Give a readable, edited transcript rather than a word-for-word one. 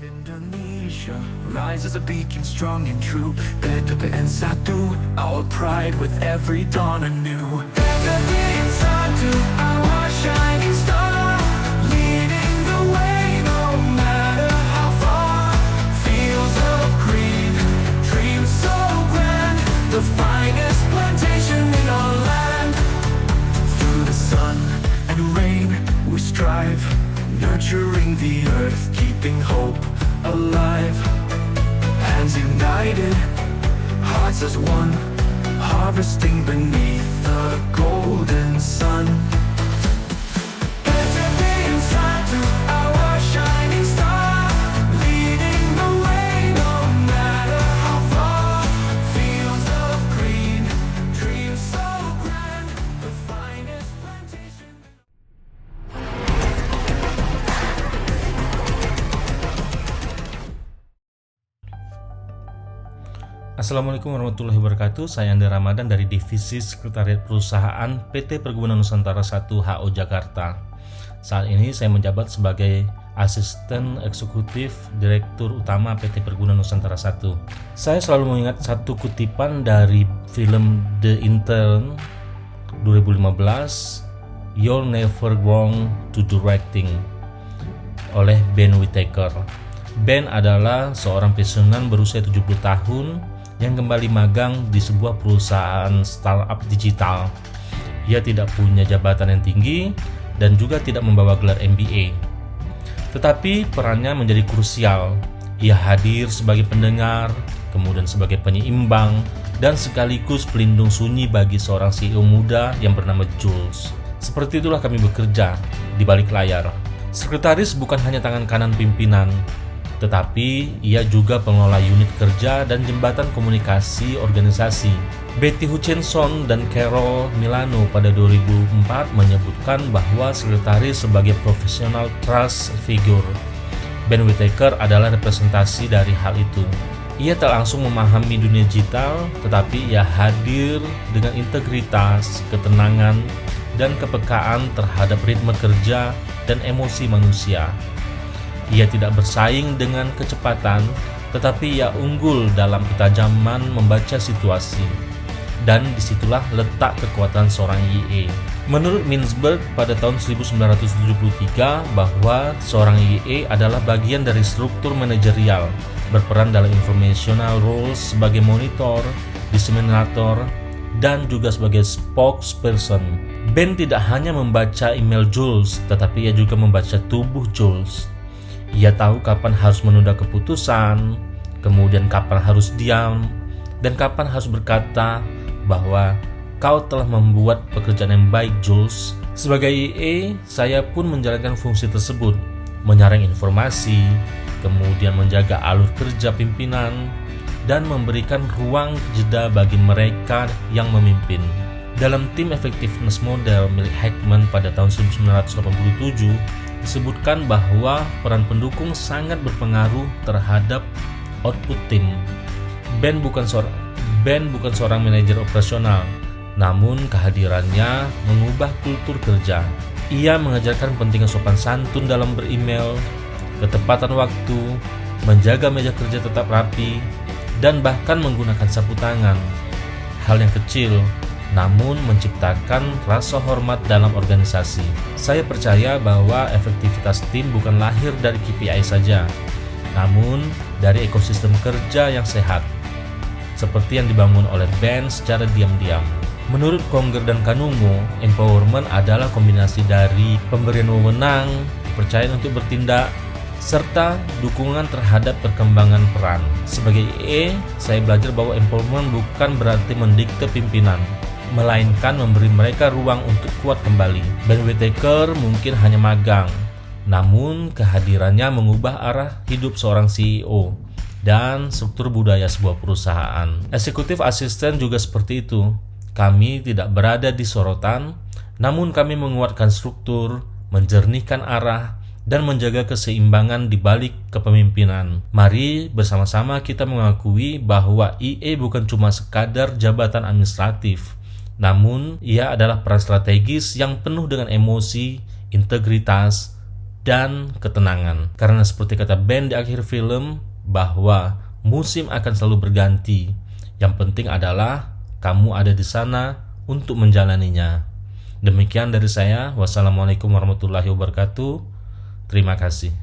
Indonesia, rise as a beacon strong and true. PTP and Satu, our pride with every dawn anew. PTP and Satu, our shining star, leading the way no matter how far. Fields of green, dreams so grand, the finest plantation in our land. Through the sun and rain we strive, nurturing the earth, keeping hope alive. Hands united, hearts as one, harvesting beneath the golden sun. PTP and Satu, our shining star, leading the way no matter how far. Fields of green, dreams so grand, the finest plantation. Assalamualaikum warahmatullahi wabarakatuh. Saya Andi Ramadan dari Divisi Sekretariat Perusahaan PT Perkebunan Nusantara 1 HO Jakarta. Saat ini saya menjabat sebagai Asisten Eksekutif Direktur Utama PT Perkebunan Nusantara 1. Saya selalu mengingat satu kutipan dari film The Intern 2015, "You're never wrong to do right thing" oleh Ben Whitaker. Ben adalah seorang pensiunan berusia 70 tahun yang kembali magang di sebuah perusahaan startup digital. Ia tidak punya jabatan yang tinggi dan juga tidak membawa gelar MBA. Tetapi perannya menjadi krusial. Ia hadir sebagai pendengar, kemudian sebagai penyeimbang, dan sekaligus pelindung sunyi bagi seorang CEO muda yang bernama Jules. Seperti itulah kami bekerja di balik layar. Sekretaris bukan hanya tangan kanan pimpinan, tetapi ia juga pengelola unit kerja dan jembatan komunikasi organisasi. Betty Hutchinson dan Carol Milano pada 2004 menyebutkan bahwa sekretaris sebagai profesional trust figure. Ben Whitaker adalah representasi dari hal itu. Ia tak langsung memahami dunia digital, tetapi ia hadir dengan integritas, ketenangan, dan kepekaan terhadap ritme kerja dan emosi manusia. Ia tidak bersaing dengan kecepatan, tetapi ia unggul dalam ketajaman membaca situasi. Dan disitulah letak kekuatan seorang IE. Menurut Mintzberg pada tahun 1973 bahwa seorang IE adalah bagian dari struktur manajerial, berperan dalam informational roles sebagai monitor, diseminator, dan juga sebagai spokesperson. Ben tidak hanya membaca email Jules, tetapi ia juga membaca tubuh Jules. Ia tahu kapan harus menunda keputusan, kemudian kapan harus diam, dan kapan harus berkata bahwa kau telah membuat pekerjaan yang baik, Jules. Sebagai IE, saya pun menjalankan fungsi tersebut, menyaring informasi, kemudian menjaga alur kerja pimpinan, dan memberikan ruang jeda bagi mereka yang memimpin. Dalam tim effectiveness model milik Heckman pada tahun 1987, disebutkan bahwa peran pendukung sangat berpengaruh terhadap output tim. Ben bukan seorang manajer operasional, namun kehadirannya mengubah kultur kerja. Ia mengajarkan pentingnya sopan santun dalam beremail, ketepatan waktu, menjaga meja kerja tetap rapi, dan bahkan menggunakan sapu tangan. Hal yang kecil, namun menciptakan rasa hormat dalam organisasi. Saya percaya bahwa efektivitas tim bukan lahir dari KPI saja, namun dari ekosistem kerja yang sehat, seperti yang dibangun oleh Ben secara diam-diam. Menurut Conger dan Kanungo, empowerment adalah kombinasi dari pemberian wewenang, kepercayaan untuk bertindak, serta dukungan terhadap perkembangan peran. Sebagai IE, saya belajar bahwa empowerment bukan berarti mendikte pimpinan, melainkan memberi mereka ruang untuk kuat kembali. Ben Whitaker mungkin hanya magang, namun kehadirannya mengubah arah hidup seorang CEO dan struktur budaya sebuah perusahaan. Eksekutif asisten juga seperti itu. Kami tidak berada di sorotan, namun kami menguatkan struktur, menjernihkan arah, dan menjaga keseimbangan di balik kepemimpinan. Mari bersama-sama kita mengakui bahwa IE bukan cuma sekadar jabatan administratif, namun ia adalah peran strategis yang penuh dengan emosi, integritas, dan ketenangan. Karena seperti kata Ben di akhir film, bahwa musim akan selalu berganti. Yang penting adalah kamu ada di sana untuk menjalaninya. Demikian dari saya. Wassalamualaikum warahmatullahi wabarakatuh. Terima kasih.